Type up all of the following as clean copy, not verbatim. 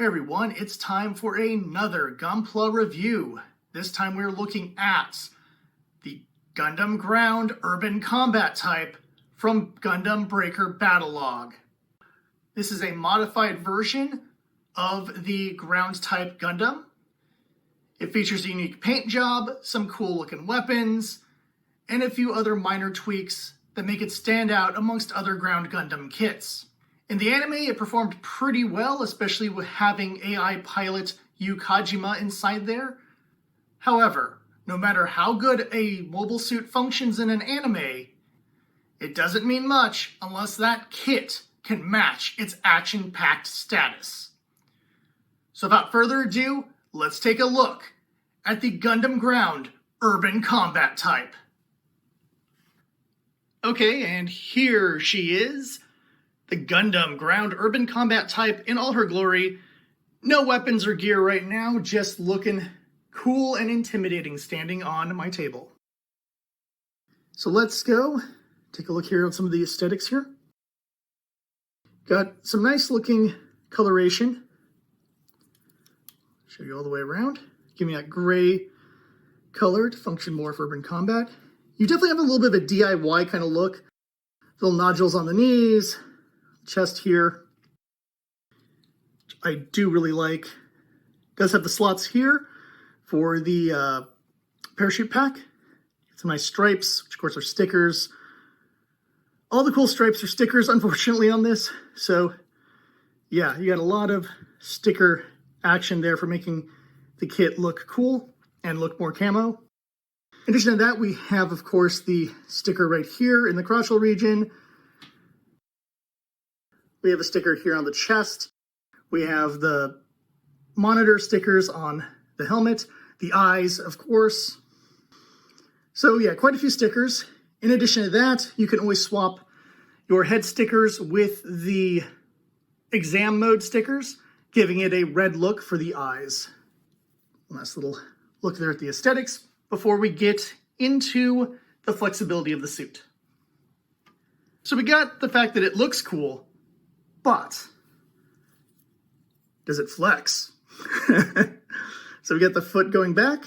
Hey everyone, it's time for another GunPla review. This time we're looking at the Gundam Ground Urban Combat type from Gundam Breaker Battlogue. This is a modified version of the ground type Gundam. It features a unique paint job, some cool looking weapons, and a few other minor tweaks that make it stand out amongst other Ground Gundam kits. In the anime, it performed pretty well, especially with having AI pilot Yu Kajima inside there. However, no matter how good a mobile suit functions in an anime, it doesn't mean much unless that kit can match its action-packed status. So without further ado, let's take a look at the Gundam Ground Urban Combat type. Okay, and here she is. The Gundam Ground Urban Combat type in all her glory. No weapons or gear right now, just looking cool and intimidating standing on my table. So let's go take a look here at some of the aesthetics here. Got some nice looking coloration. Show you all the way around. Give me that gray color to function more for urban combat. You definitely have a little bit of a DIY kind of look. Little nodules on the knees. Chest here, which I do really like. Does have the slots here for the parachute pack. Some nice stripes, which of course are stickers. All the cool stripes are stickers, unfortunately, on this. So yeah, you got a lot of sticker action there for making the kit look cool and look more camo. In addition to that, we have, of course, the sticker right here in the crotchal region. We have a sticker here on the chest. We have the monitor stickers on the helmet, the eyes, of course. So yeah, quite a few stickers. In addition to that, you can always swap your head stickers with the exam mode stickers, giving it a red look for the eyes. Nice little look there at the aesthetics before we get into the flexibility of the suit. So we got the fact that it looks cool, but does it flex? So we got the foot going back,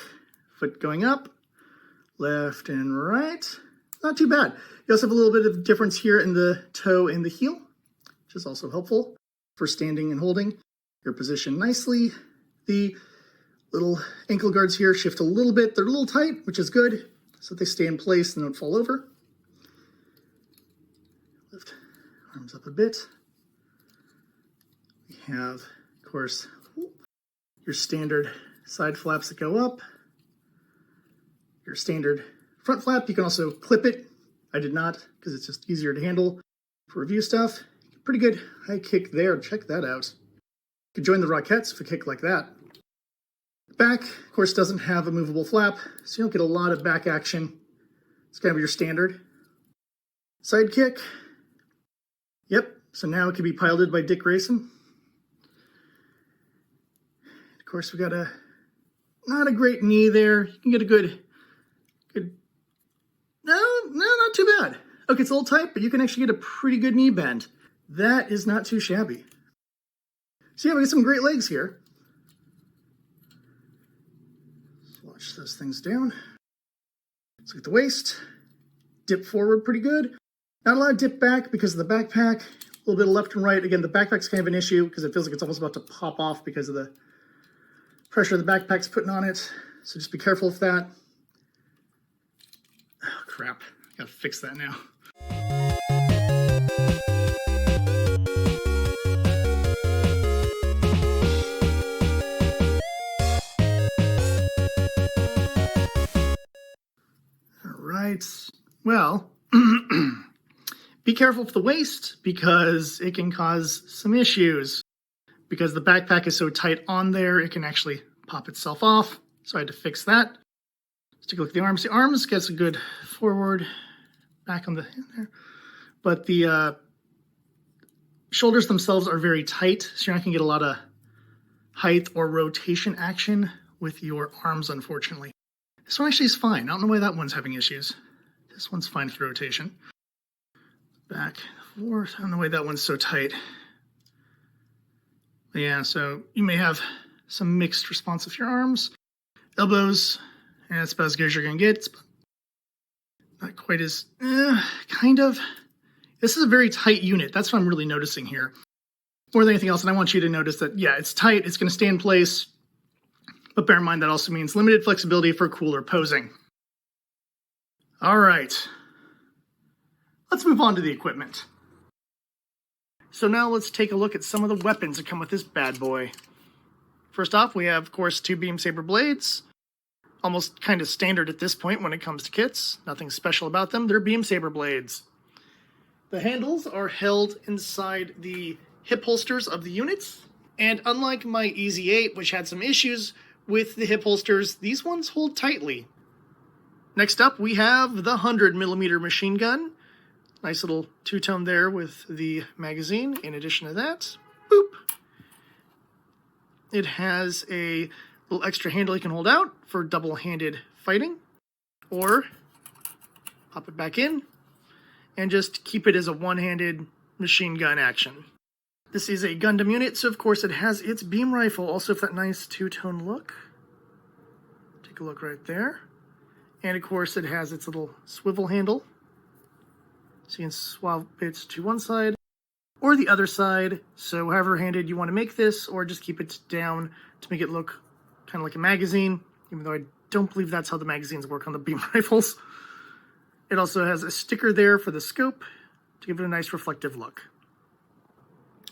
foot going up, left and right. Not too bad. You also have a little bit of difference here in the toe and the heel, which is also helpful for standing and holding your position nicely. The little ankle guards here shift a little bit. They're a little tight, which is good, so that they stay in place and don't fall over. Lift arms up a bit. We have, of course, your standard side flaps that go up. Your standard front flap, you can also clip it. I did not, because it's just easier to handle for review stuff. Pretty good high kick there, check that out. You could join the Rockettes with a kick like that. The back, of course, doesn't have a movable flap, so you don't get a lot of back action. It's kind of your standard. Side kick. Yep, so now it can be piloted by Dick Grayson. Of course, we got not a great knee there. You can get a good, no, not too bad. Okay, it's a little tight, but you can actually get a pretty good knee bend. That is not too shabby. So yeah, we got some great legs here. Let's watch those things down. Let's look at the waist. Dip forward pretty good. Not a lot of dip back because of the backpack. A little bit of left and right. Again, the backpack's kind of an issue because it feels like it's almost about to pop off because of the pressure the backpack's putting on it. So just be careful of that. Oh, crap. Gotta fix that now. All right. Well, be careful with the waist because it can cause some issues. Because the backpack is so tight on there, it can actually pop itself off. So I had to fix that. Let's take a look at the arms. The arms gets a good forward, back on the there. But the shoulders themselves are very tight, so you're not going to get a lot of height or rotation action with your arms, unfortunately. This one actually is fine. I don't know why that one's having issues. This one's fine with rotation. Back, forth. I don't know why that one's so tight. Yeah, so you may have some mixed response with your arms. Elbows, and that's about as good as you're going to get. Not quite as, kind of. This is a very tight unit. That's what I'm really noticing here. More than anything else, and I want you to notice that, yeah, it's tight, it's going to stay in place, but bear in mind that also means limited flexibility for cooler posing. All right. Let's move on to the equipment. So now let's take a look at some of the weapons that come with this bad boy. First off, we have, of course, 2 beam saber blades. Almost kind of standard at this point when it comes to kits. Nothing special about them. They're beam saber blades. The handles are held inside the hip holsters of the units. And unlike my Easy 8, which had some issues with the hip holsters, these ones hold tightly. Next up, we have the 100mm machine gun. Nice little two-tone there with the magazine. In addition to that, boop. It has a little extra handle you can hold out for double-handed fighting. Or pop it back in and just keep it as a one-handed machine gun action. This is a Gundam unit, so of course it has its beam rifle, also with that nice two-tone look. Take a look right there. And of course it has its little swivel handle. So you can swap it to one side or the other side. So however handed you want to make this, or just keep it down to make it look kind of like a magazine, even though I don't believe that's how the magazines work on the beam rifles. It also has a sticker there for the scope to give it a nice reflective look.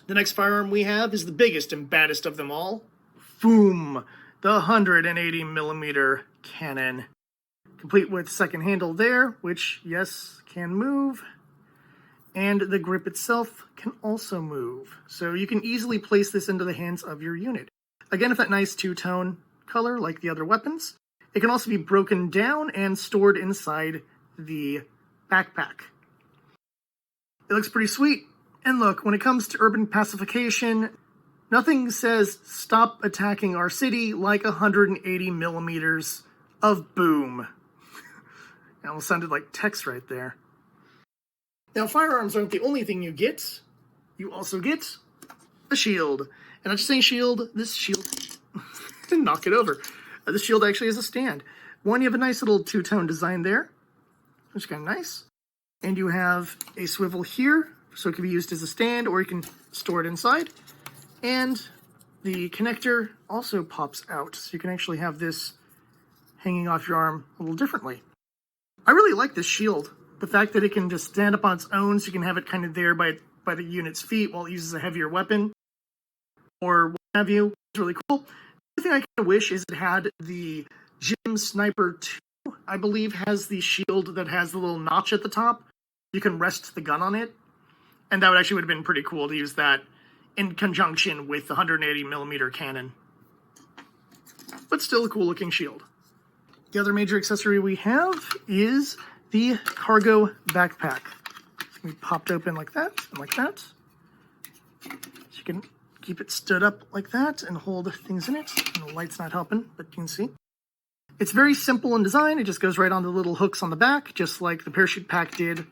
The next firearm we have is the biggest and baddest of them all. Boom! The 180mm cannon. Complete with second handle there, which, yes, can move. And the grip itself can also move. So you can easily place this into the hands of your unit. Again, with that nice two-tone color like the other weapons. It can also be broken down and stored inside the backpack. It looks pretty sweet. And look, when it comes to urban pacification, nothing says stop attacking our city like 180mm of boom. It almost sounded like text right there. Now, firearms aren't the only thing you get. You also get a shield. And not just saying shield, this shield... didn't knock it over. This shield actually has a stand. One, you have a nice little two-tone design there, which is kind of nice. And you have a swivel here, so it can be used as a stand, or you can store it inside. And the connector also pops out, so you can actually have this hanging off your arm a little differently. I really like this shield. The fact that it can just stand up on its own, so you can have it kind of there by the unit's feet while it uses a heavier weapon, or what have you. It's really cool. The thing I kind of wish is it had the Gym Sniper 2, I believe, has the shield that has the little notch at the top. You can rest the gun on it, and that would have been pretty cool to use that in conjunction with the 180mm cannon. But still a cool-looking shield. The other major accessory we have is the cargo backpack. It's going to be popped open like that and like that. So you can keep it stood up like that and hold things in it. And the light's not helping, but you can see. It's very simple in design. It just goes right on the little hooks on the back, just like the parachute pack did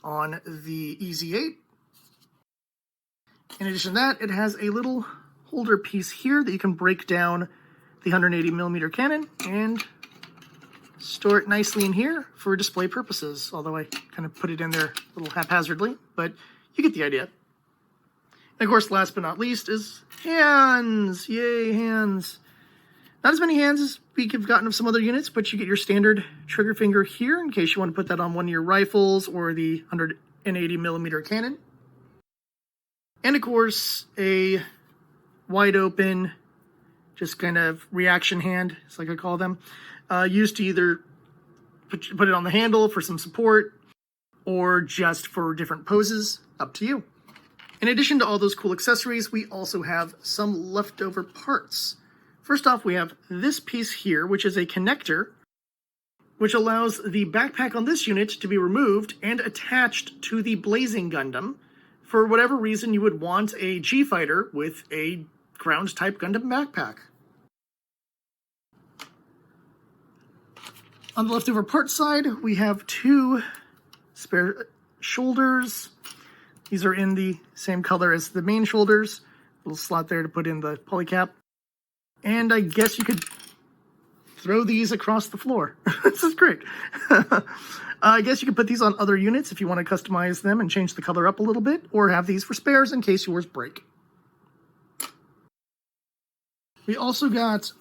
on the Easy 8. In addition to that, it has a little holder piece here that you can break down the 180mm cannon and store it nicely in here for display purposes, although I kind of put it in there a little haphazardly, but you get the idea. And of course, last but not least is hands. Yay, hands. Not as many hands as we have gotten of some other units, but you get your standard trigger finger here in case you want to put that on one of your rifles or the 180mm cannon. And of course, a wide open, just kind of reaction hand, it's like I call them, used to either put it on the handle for some support or just for different poses, up to you. In addition to all those cool accessories, we also have some leftover parts. First off, we have this piece here, which is a connector, which allows the backpack on this unit to be removed and attached to the Blazing Gundam for whatever reason you would want a G-Fighter with a ground-type Gundam backpack. On the leftover part side, we have 2 spare shoulders. These are in the same color as the main shoulders, Little slot there to put in the polycap. And I guess you could throw these across the floor. This is great. I guess you could put these on other units if you want to customize them and change the color up a little bit, or have these for spares in case yours break. We also got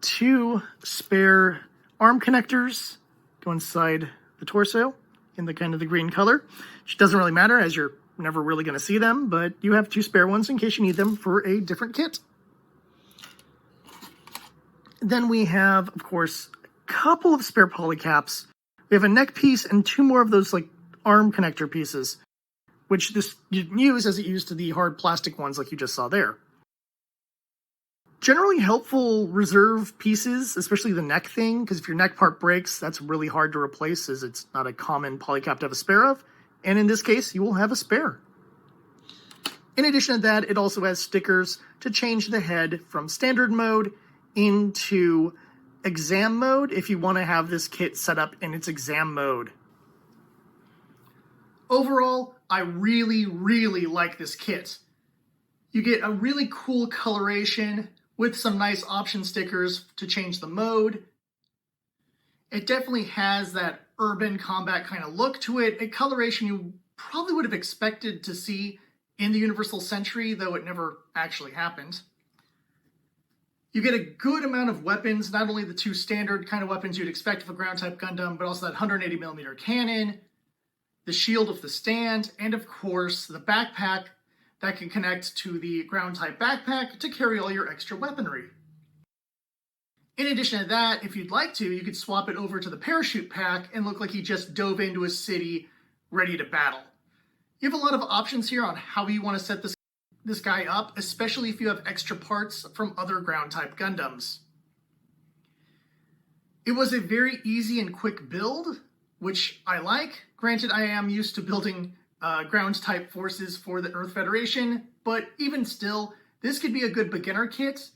2 spare arm connectors go inside the torso in the kind of the green color, which doesn't really matter as you're never really going to see them, but you have 2 spare ones in case you need them for a different kit. Then we have, of course, a couple of spare polycaps. We have a neck piece and 2 more of those like arm connector pieces, which this you can use as it used to the hard plastic ones like you just saw there. Generally helpful reserve pieces, especially the neck thing, because if your neck part breaks, that's really hard to replace as it's not a common polycap to have a spare of. And in this case, you will have a spare. In addition to that, it also has stickers to change the head from standard mode into exam mode if you want to have this kit set up in its exam mode. Overall, I really, really like this kit. You get a really cool coloration with some nice option stickers to change the mode. It definitely has that urban combat kind of look to it, a coloration you probably would have expected to see in the Universal Century, though it never actually happened. You get a good amount of weapons, not only the 2 standard kind of weapons you'd expect of a ground-type Gundam, but also that 180mm cannon, the shield of the stand, and of course, the backpack that can connect to the ground-type backpack to carry all your extra weaponry. In addition to that, if you'd like to, you could swap it over to the parachute pack and look like he just dove into a city ready to battle. You have a lot of options here on how you want to set this guy up, especially if you have extra parts from other ground-type Gundams. It was a very easy and quick build, which I like. Granted, I am used to building ground-type forces for the Earth Federation, but even still, this could be a good beginner kit,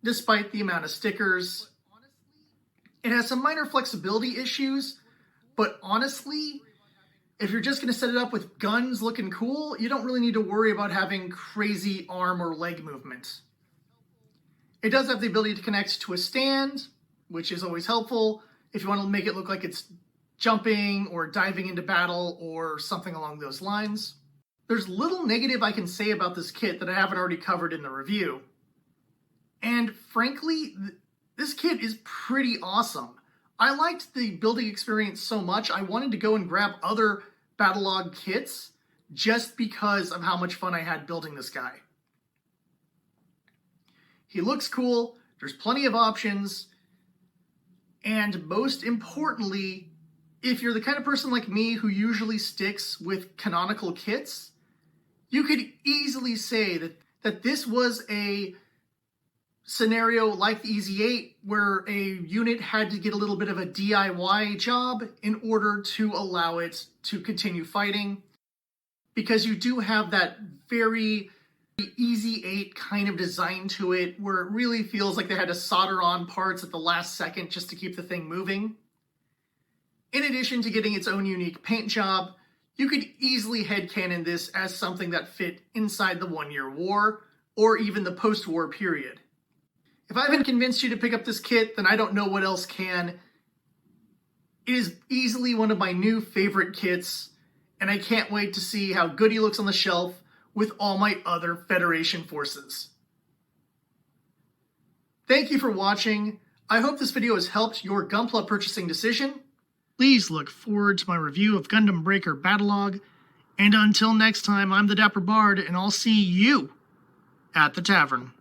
despite the amount of stickers. It has some minor flexibility issues, but honestly, if you're just going to set it up with guns looking cool, you don't really need to worry about having crazy arm or leg movement. It does have the ability to connect to a stand, which is always helpful if you want to make it look like it's jumping or diving into battle or something along those lines. There's little negative I can say about this kit that I haven't already covered in the review. And frankly, this kit is pretty awesome. I liked the building experience so much, I wanted to go and grab other Battlogue kits just because of how much fun I had building this guy. He looks cool, there's plenty of options, and most importantly, if you're the kind of person like me who usually sticks with canonical kits, you could easily say that this was a scenario like the EZ-8 where a unit had to get a little bit of a DIY job in order to allow it to continue fighting, because you do have that very EZ-8 kind of design to it where it really feels like they had to solder on parts at the last second just to keep the thing moving. In addition to getting its own unique paint job, you could easily headcanon this as something that fit inside the 1-year war or even the post-war period. If I haven't convinced you to pick up this kit, then I don't know what else can. It is easily one of my new favorite kits, and I can't wait to see how good he looks on the shelf with all my other Federation forces. Thank you for watching. I hope this video has helped your GunPla purchasing decision. Please look forward to my review of Gundam Breaker Battlogue, and until next time, I'm the Dapper Bard, and I'll see you at the tavern.